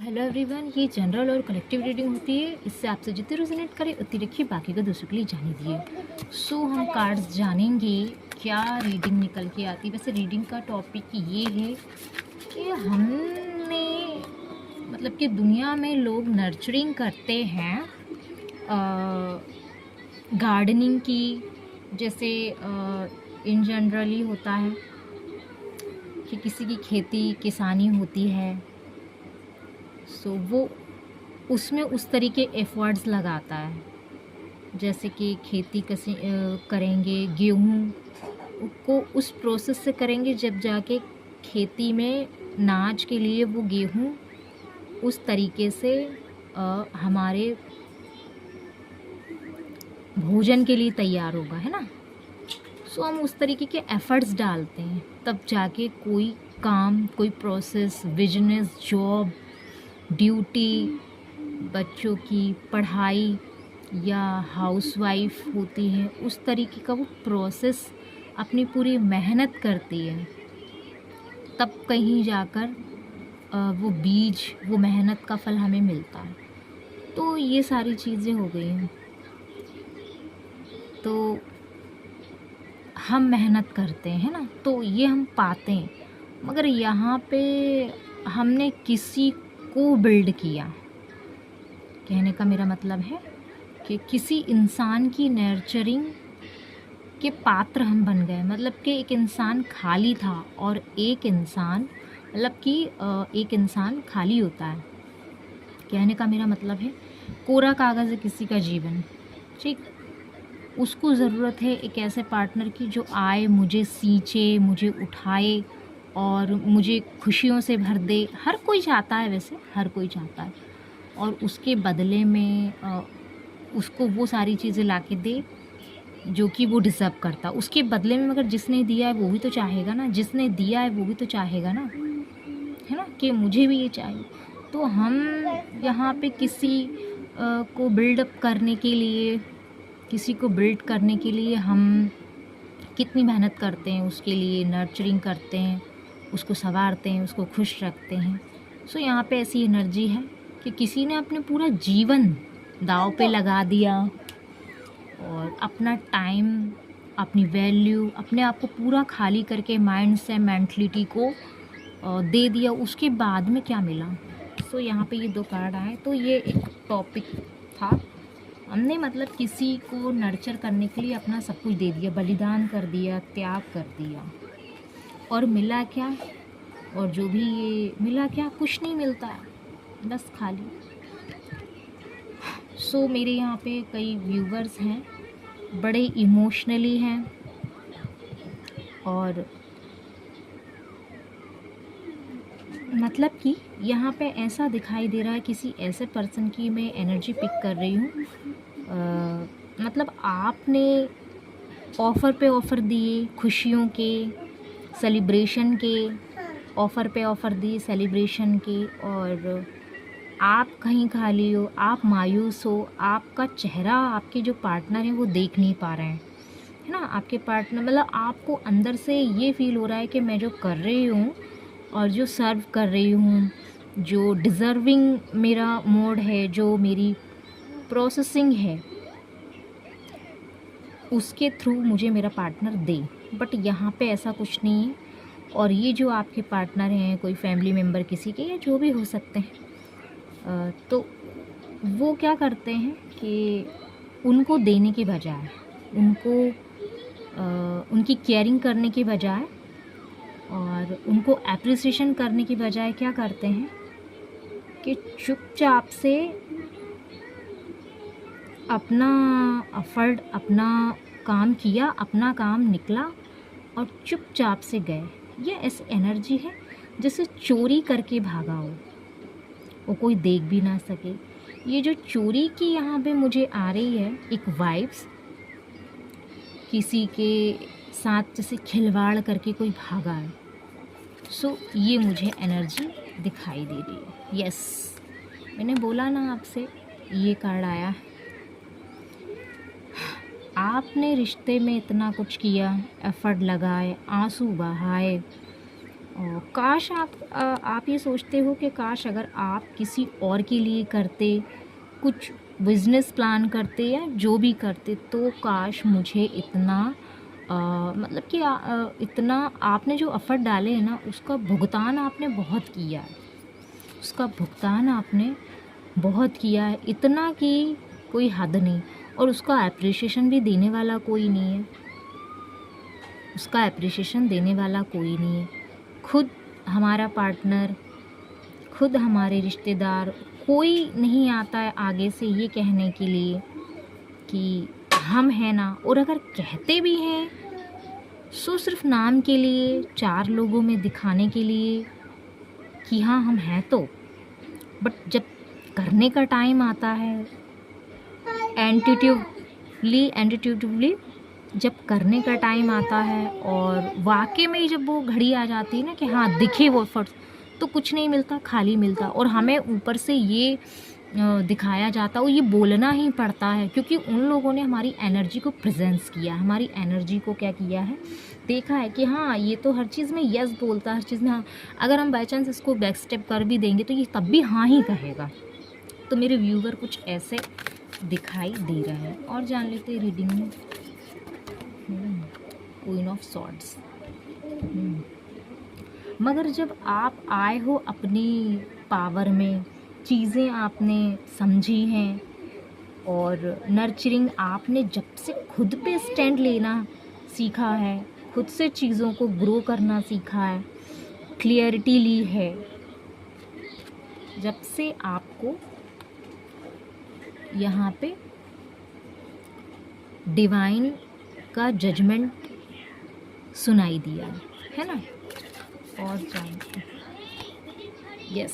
Hello everyone, ये general और collective reading होती है। इससे आपसे जितनी रेजोनेट करे उतनी रखिए, बाकी को दूसरों के लिए जाने दिए। सो हम कार्ड्स जानेंगे क्या रीडिंग निकल के आती है। वैसे रीडिंग का टॉपिक ये है कि हमने मतलब कि दुनिया में लोग नर्चरिंग करते हैं गार्डनिंग की, जैसे इन जनरली होता है कि किसी की खेती किसानी होती है। सो वो उसमें उस तरीके एफर्ट्स लगाता है, जैसे कि खेती करेंगे, गेहूँ को उस प्रोसेस से करेंगे जब जाके खेती में नाज के लिए वो गेहूँ उस तरीके से हमारे भोजन के लिए तैयार होगा, है ना। सो हम उस तरीके के एफर्ट्स डालते हैं, तब जाके कोई काम, कोई प्रोसेस, बिजनेस, जॉब, ड्यूटी, बच्चों की पढ़ाई या हाउसवाइफ होती है, उस तरीके का वो प्रोसेस अपनी पूरी मेहनत करती है, तब कहीं जाकर वो बीज, वो मेहनत का फल हमें मिलता है। तो ये सारी चीज़ें हो गई हैं। तो हम मेहनत करते हैं ना, तो ये हम पाते हैं। मगर यहाँ पे हमने किसी को बिल्ड किया, कहने का मेरा मतलब है कि किसी इंसान की नर्चरिंग के पात्र हम बन गए। मतलब कि एक इंसान खाली था और एक इंसान, मतलब कि एक इंसान खाली होता है, कहने का मेरा मतलब है कोरा कागज़ है किसी का जीवन, ठीक। उसको ज़रूरत है एक ऐसे पार्टनर की जो आए, मुझे सींचे, मुझे उठाए और मुझे खुशियों से भर दे। हर कोई चाहता है, वैसे हर कोई चाहता है, और उसके बदले में उसको वो सारी चीज़ें ला के दे जो कि वो डिज़र्व करता। उसके बदले में मगर जिसने दिया है वो भी तो चाहेगा ना, जिसने दिया है वो भी तो चाहेगा ना, है ना, कि मुझे भी ये चाहिए। तो हम यहाँ पे किसी को बिल्डअप करने के लिए, किसी को बिल्ड करने के लिए हम कितनी मेहनत करते हैं, उसके लिए नर्चरिंग करते हैं, उसको संवारते हैं, उसको खुश रखते हैं। सो यहाँ पे ऐसी एनर्जी है कि किसी ने अपने पूरा जीवन दांव पे लगा दिया और अपना टाइम, अपनी वैल्यू, अपने आप को पूरा खाली करके माइंड से, मेंटलिटी को दे दिया। उसके बाद में क्या मिला। सो यहाँ पे ये दो कार्ड आए, तो ये एक टॉपिक था। हमने मतलब किसी को नर्चर करने के लिए अपना सब कुछ दे दिया, बलिदान कर दिया, त्याग कर दिया, और मिला क्या। और जो भी ये मिला क्या, कुछ नहीं मिलता, बस खाली। सो मेरे यहाँ पे कई व्यूवर्स हैं, बड़े इमोशनली हैं, और मतलब कि यहाँ पे ऐसा दिखाई दे रहा है किसी ऐसे पर्सन की मैं एनर्जी पिक कर रही हूँ। मतलब आपने ऑफ़र पे ऑफ़र दिए, खुशियों के, सेलिब्रेशन के, ऑफ़र पे ऑफ़र दिए सेलिब्रेशन के, और आप कहीं खाली हो, आप मायूस हो, आपका चेहरा आपके जो पार्टनर हैं वो देख नहीं पा रहे हैं, है ना। आपके पार्टनर, मतलब आपको अंदर से ये फील हो रहा है कि मैं जो कर रही हूँ और जो सर्व कर रही हूँ, जो डिज़र्विंग मेरा मोड है, जो मेरी प्रोसेसिंग है, उसके थ्रू मुझे मेरा पार्टनर दे। बट यहाँ पे ऐसा कुछ नहीं है। और ये जो आपके पार्टनर हैं, कोई फैमिली मेम्बर किसी के, या जो भी हो सकते हैं, तो वो क्या करते हैं कि उनको देने के बजाय, उनको उनकी केयरिंग करने के बजाय और उनको एप्रिसिएशन करने की बजाय क्या करते हैं कि चुपचाप से अपना एफर्ट, अपना काम किया, अपना काम निकला और चुपचाप से गए। ये ऐसी एनर्जी है जैसे चोरी करके भागा हो, वो कोई देख भी ना सके। ये जो चोरी की यहाँ पे मुझे आ रही है एक वाइब्स, किसी के साथ जैसे खिलवाड़ करके कोई भागा है। सो ये मुझे एनर्जी दिखाई दे रही है। यस, मैंने बोला ना आपसे, ये कार्ड आया। आपने रिश्ते में इतना कुछ किया, एफर्ट लगाए, आंसू बहाए, काश आप ये सोचते हो कि काश अगर आप किसी और के लिए करते, कुछ बिजनेस प्लान करते या जो भी करते, तो काश मुझे इतना मतलब कि इतना आपने जो एफर्ट डाले हैं ना, उसका भुगतान आपने बहुत किया है, उसका भुगतान आपने बहुत किया है, इतना कि कोई हद नहीं। और उसका एप्रिसिएशन भी देने वाला कोई नहीं है, उसका एप्रिसिएशन देने वाला कोई नहीं है। खुद हमारा पार्टनर, खुद हमारे रिश्तेदार, कोई नहीं आता है आगे से ये कहने के लिए कि हम हैं ना। और अगर कहते भी हैं सो सिर्फ नाम के लिए, 4 लोगों में दिखाने के लिए कि हाँ हम हैं तो। बट जब करने का टाइम आता है, एंटिट्यूटिवली जब करने का टाइम आता है और वाकई में जब वो घड़ी आ जाती है ना कि हाँ दिखे वो एफर्ट्स, तो कुछ नहीं मिलता, खाली मिलता। और हमें ऊपर से ये दिखाया जाता और ये बोलना ही पड़ता है, क्योंकि उन लोगों ने हमारी एनर्जी को प्रेजेंस किया, हमारी एनर्जी को क्या किया है, देखा है कि हाँ ये तो हर चीज़ में यस बोलता है, हर चीज़ में हाँ। अगर हम बाई चांस इसको बैक स्टेप कर भी देंगे तो ये तब भी हाँ ही कहेगा। तो मेरे व्यूवर कुछ ऐसे दिखाई दे रहा है। और जान लेते हैं रीडिंग में। Queen of swords. मगर जब आप आए हो अपनी पावर में, चीज़ें आपने समझी हैं और नर्चरिंग आपने जब से खुद पे स्टैंड लेना सीखा है, खुद से चीज़ों को ग्रो करना सीखा है, क्लियरिटी ली है, जब से आपको यहाँ पे डिवाइन का जजमेंट सुनाई दिया है ना। और जानते यस,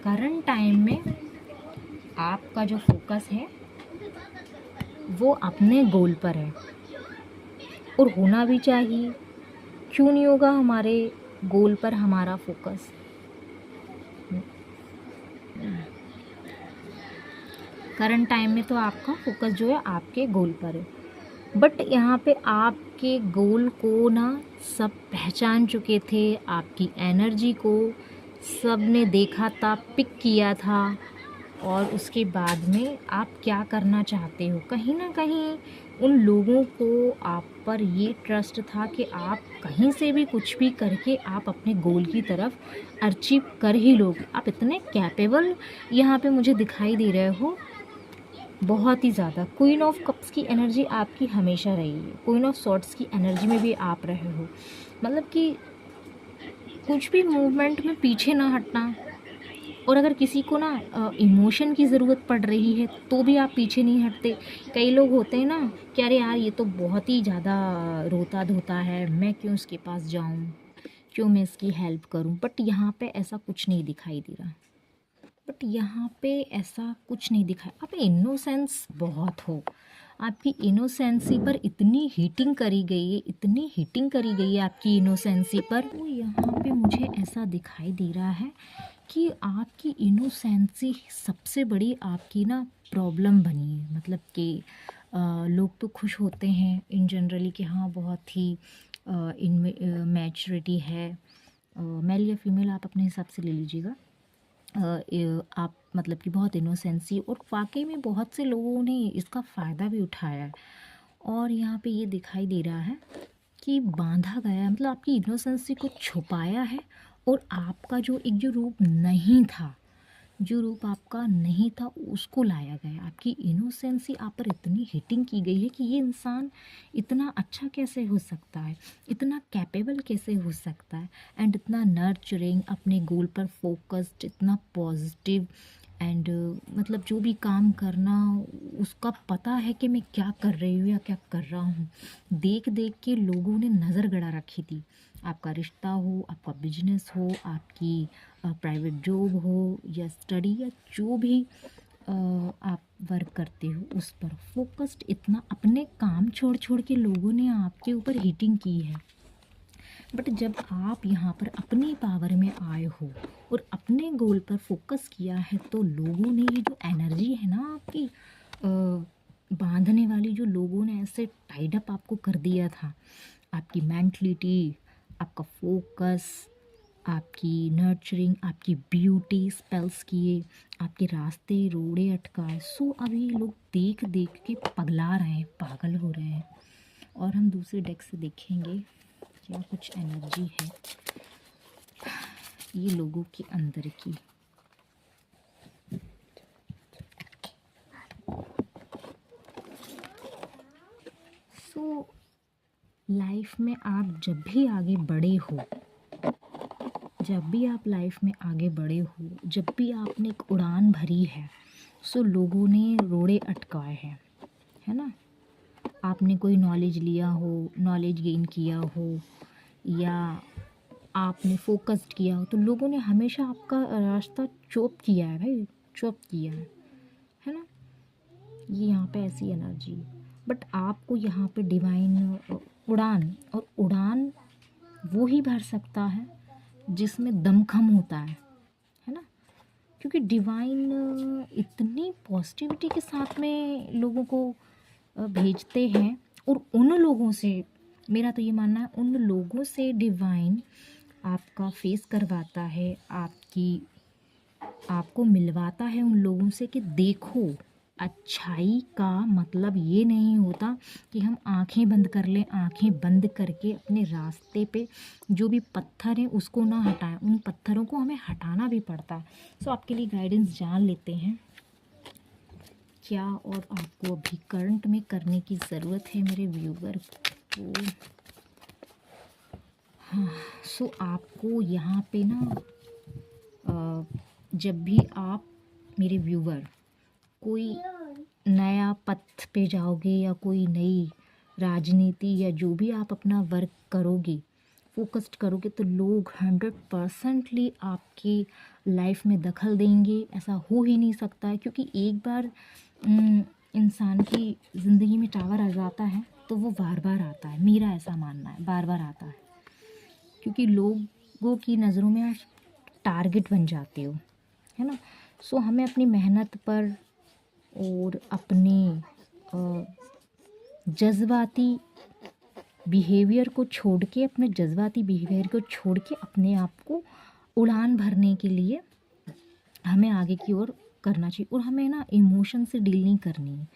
करंट टाइम में आपका जो फोकस है वो अपने गोल पर है, और होना भी चाहिए। क्यों नहीं होगा हमारे गोल पर हमारा फोकस। करंट टाइम में तो आपका फोकस जो है आपके गोल पर है, बट यहाँ पे आपके गोल को ना सब पहचान चुके थे, आपकी एनर्जी को सब ने देखा था, पिक किया था। और उसके बाद में आप क्या करना चाहते हो, कहीं ना कहीं उन लोगों को आप पर ये ट्रस्ट था कि आप कहीं से भी कुछ भी करके आप अपने गोल की तरफ अचीव कर ही लोगे। आप इतने कैपेबल यहाँ पे मुझे दिखाई दे रहे हो, बहुत ही ज़्यादा। क्वीन ऑफ कप्स की एनर्जी आपकी हमेशा रही है, क्वीन ऑफ सॉर्ड्स की एनर्जी में भी आप रहे हो। मतलब कि कुछ भी मूवमेंट में पीछे ना हटना। और अगर किसी को ना इमोशन की ज़रूरत पड़ रही है तो भी आप पीछे नहीं हटते। कई लोग होते हैं ना कि अरे यार ये तो बहुत ही ज़्यादा रोता धोता है, मैं क्यों इसके पास जाऊँ, क्यों मैं इसकी हेल्प करूँ। बट यहाँ पे ऐसा कुछ नहीं दिखाई दे रहा, बट यहाँ पे ऐसा कुछ नहीं दिखा। आप इनोसेंस बहुत हो, आपकी इनोसेंसी पर इतनी हीटिंग करी गई है, इतनी हीटिंग करी गई है आपकी इनोसेंसी पर। तो यहाँ पे मुझे ऐसा दिखाई दे रहा है कि आपकी इनोसेंसी सबसे बड़ी आपकी ना प्रॉब्लम बनी है। मतलब कि लोग तो खुश होते हैं इन जनरली कि हाँ बहुत ही इन मैच्योरिटी है, मेल या फीमेल आप अपने हिसाब से ले लीजिएगा। आप मतलब कि बहुत इनोसेंसी, और वाकई में बहुत से लोगों ने इसका फ़ायदा भी उठाया है। और यहाँ पे ये दिखाई दे रहा है कि बांधा गया है, मतलब आपकी इनोसेंसी को छुपाया है। और आपका जो एक जो रूप नहीं था, जो रूप आपका नहीं था उसको लाया गया। आपकी इनोसेंसी आप पर इतनी हिटिंग की गई है कि ये इंसान इतना अच्छा कैसे हो सकता है, इतना कैपेबल कैसे हो सकता है, एंड इतना नर्चरिंग, अपने गोल पर फोकस्ड, इतना पॉजिटिव, एंड मतलब जो भी काम करना उसका पता है कि मैं क्या कर रही हूँ या क्या कर रहा हूँ। देख देख के लोगों ने नज़र गड़ा रखी थी। आपका रिश्ता हो, आपका बिजनेस हो, आपकी प्राइवेट जॉब हो या स्टडी या जो भी आप वर्क करते हो, उस पर फोकस्ड, इतना अपने काम छोड़ छोड़ के लोगों ने आपके ऊपर हीटिंग की है। बट जब आप यहाँ पर अपनी पावर में आए हो और अपने गोल पर फोकस किया है, तो लोगों ने ये जो एनर्जी है ना आपकी बांधने वाली, जो लोगों ने ऐसे टाइड अप आपको कर दिया था, आपकी मेंटलिटी, आपका फोकस, आपकी नर्चरिंग, आपकी ब्यूटी स्पेल्स किए, आपके रास्ते रोड़े अटकाए। सो अब ये लोग देख देख के पगला रहे हैं, पागल हो रहे हैं। और हम दूसरे डेक से देखेंगे क्या कुछ एनर्जी है ये लोगों के अंदर की। सो लाइफ में आप जब भी आगे बढ़े हो, जब भी आप लाइफ में आगे बढ़े हो, जब भी आपने एक उड़ान भरी है, सो लोगों ने रोड़े अटकाए हैं, है ना। आपने कोई नॉलेज लिया हो, नॉलेज गेन किया हो, या आपने फोकस्ड किया हो, तो लोगों ने हमेशा आपका रास्ता चोप किया है भाई, चोप किया है ना। ये यहाँ पे ऐसी एनर्जी, बट आपको यहाँ पे डिवाइन उड़ान, और उड़ान वो ही भर सकता है जिसमें दमखम होता है ना। क्योंकि डिवाइन इतनी पॉजिटिविटी के साथ में लोगों को भेजते हैं, और उन लोगों से, मेरा तो ये मानना है, उन लोगों से डिवाइन आपका फेस करवाता है, आपको मिलवाता है उन लोगों से कि देखो, अच्छाई का मतलब ये नहीं होता कि हम आंखें बंद कर लें, आंखें बंद करके अपने रास्ते पे जो भी पत्थर हैं उसको ना हटाएं, उन पत्थरों को हमें हटाना भी पड़ता है। सो आपके लिए गाइडेंस जान लेते हैं क्या और आपको अभी करंट में करने की ज़रूरत है मेरे व्यूवर को। हाँ, सो आपको यहाँ पे ना जब भी आप मेरे व्यूवर कोई नया पथ पे जाओगे, या कोई नई राजनीति, या जो भी आप अपना वर्क करोगे, फोकस्ड करोगे, तो लोग 100% आपकी लाइफ में दखल देंगे। ऐसा हो ही नहीं सकता है, क्योंकि एक बार इंसान की ज़िंदगी में टावर आ जाता है तो वो बार बार आता है, मेरा ऐसा मानना है, बार बार आता है। क्योंकि लोगों की नज़रों में आप टारगेट बन जाते हो, है ना। सो हमें अपनी मेहनत पर और अपने जज्बाती बिहेवियर को छोड़ के, अपने जज्बाती बिहेवियर को छोड़ के अपने आप को उड़ान भरने के लिए हमें आगे की ओर करना चाहिए। और हमें ना इमोशन से डील नहीं करनी है,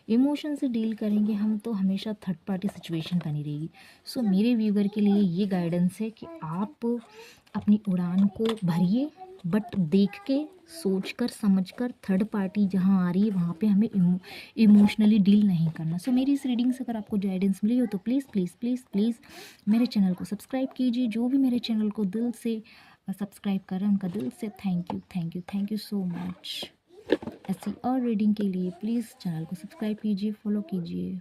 इमोशन से डील करेंगे हम तो हमेशा थर्ड पार्टी सिचुएशन बनी रहेगी। सो मेरे व्यूअर के लिए ये गाइडेंस है कि आप अपनी उड़ान को भरिए, बट देख के, सोच कर, समझ कर, थर्ड पार्टी जहाँ आ रही है वहाँ पे हमें इमोशनली डील नहीं करना। सो मेरी इस रीडिंग से अगर आपको गाइडेंस मिली हो तो प्लीज़ प्लीज़ प्लीज़ प्लीज़ मेरे चैनल को सब्सक्राइब कीजिए। जो भी मेरे चैनल को दिल से सब्सक्राइब कर रहे हैं उनका दिल से thank you, thank you, thank you so much. ऐसी और रीडिंग के लिए प्लीज़ चैनल को सब्सक्राइब कीजिए, फॉलो कीजिए।